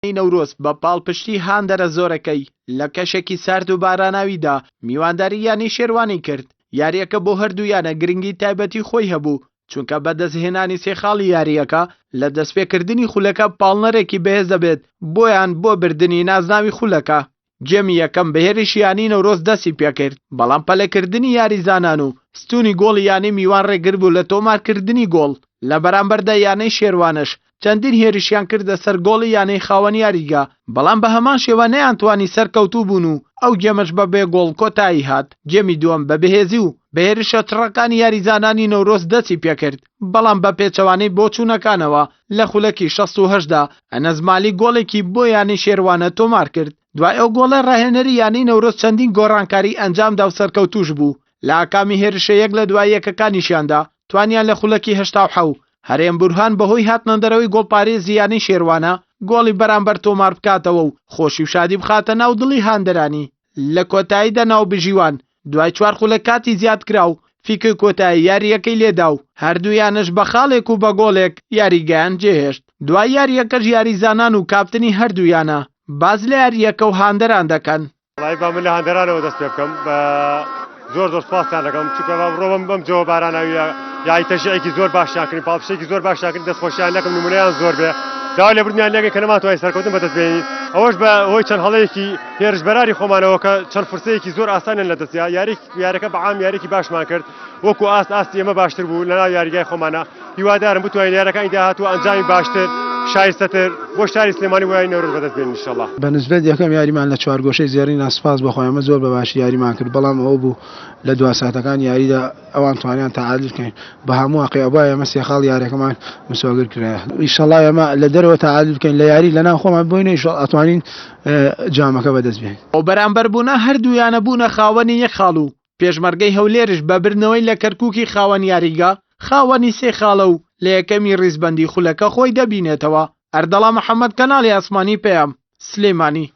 نەورۆز بە پاڵپشتی هاندەرە زۆرەکەی لە کەشێکی سارد و باراناویدا میوانداری یانی شێروانی کرد. یاریەکە بۆ هەردوویانە گرنگی تایبەتی خۆی هەبوو، چونکە بەدەستهێنانی سێخاڵی یاریەکە لە دەستپێکردنی خولەکە پاڵنەرێکی بەهێز دەبێت بۆیان بۆ بردننی نازناوی خولەکە. جێمی یەکەم بەهێرشی یانی نەورۆز دەستی پێکرد، بەڵام پەلەکردنی یاریزانان و ستونی گۆڵی یانی میوان ڕێگر بوو لە تۆمارکردنی گۆڵ. لە بەرامبەردا یانەی شێروانش چەندین هێرشیان کردە سەر گۆڵی یانەی خاوەن یاریگا، بەڵام بە هەمان شێوە نەیانتوانی سەرکەوتوو بوون و ئەو گێمەش بە بێ گۆڵ کۆتایی هات. جێمی دووەم بە بەهێزی و بەهێرشە چڕەکانی یاریزانانی نەورۆز دەستی پێکرد، بەڵام بە پێچەوانەی بۆ چوونەکانەوە لە خولەکی 68دا ئەنەزمالی گۆڵێکی بۆ یانی شێروانە تۆمار کرد. دوای ئەو گۆڵە ڕاهێنەری یانی نەورۆز چەندین گۆڕانکاری ئەنجامدا و سەرکەوتوش بوو. لە ئاکامی هێرشە یەک لە دوای یەکەکانیشیاندا توانیان لە خولەکی 87 هەرێم بورهان بەهۆی هاتنەدەرەوەی گۆڵپارێزی یانی شێروانە گۆڵی بەرامبەر تۆمار بکاتەوە و خۆشی و شادی بخاتە ناو دڵی هاندەرانی. لە کۆتاییدا ناو بژیوان دوای 4 خولە کاتی زیاد کرا و فیکە کۆتایی یاریەکەی لێدا و هەردوویانش بە خاڵێک و بە گۆڵێک یاریگەیان جێهێشت. دوای یاریەکەش یاریزانان و کاپتنی هەردوویانە باز لە یاریەکە و هاندەران دەکەن. وڵای با من لە هاندەرانەوە دەست پێ بکەم بە زۆر سوپاسیان دەکەم، چونکە ڕۆم بەم جەوە باراناویە یای تەژەیەکی زۆر باشیان کردن، پاڵپشتێکی زۆر باشیان کردن، دەستخۆشیان لەکەم نمونەیان زۆر بێ داوا لێبوردنیان لێگەن کە نەماتوانی سەرکەوتن بەدەستبێنین. ئەوەش بە هۆی چەند هەڵەیەکی هێرشبەراری خۆمانەوە کە چەند فرسەیەکی زۆر ئاسانیان لەدەستیا یاریەکە بەعام یاریەکی باشمان کرد، وەکو ئاستی ئێمە باشتر بوو لەناو یاریگای خۆمانە. هیوادارم بتوانین یاریەکانی داهاتوو ئەنجامی باشتر شایستەتر بۆ شاری سلێمانی وای نەورۆز بەدەستبێنین ئینشەڵڵا. بەنسبەت یەکەم یاریمان لە چوارگۆشەی زێڕین سوپاس بەخۆی ئەمە زۆر بە باشی یاریمان کرد، بەڵام ئەوە بوو لە دو ساتەکان یاریدا ئەوان توانیان تەعادل بکەین بە هەموو عەقیبە ئێمە سێخاڵ یاریەکەمان مسۆگر کرایە. ئینشەڵڵا ئێمە لە دەرەوە تەعادل بکەین لە یاری لەناو خۆمان بۆینە ئینشەڵڵا ئەتوانین جامەکە بەدەستبێنین. ئەو بەرامبەربوونە هەردوویانە بوونە خاوەنی یەک خاڵ و پێشمەرگەی هەولێرش بە برنەوەی لە کەرکووکی خاوەن یاریگا خاوەنی سێ خاڵە و لە یەکەمی ڕیزبەندی خولەکە خۆی دەبینێتەوە. ئەردەڵا محەممەد کەناڵی ئاسمانی پێیام سلێمانی.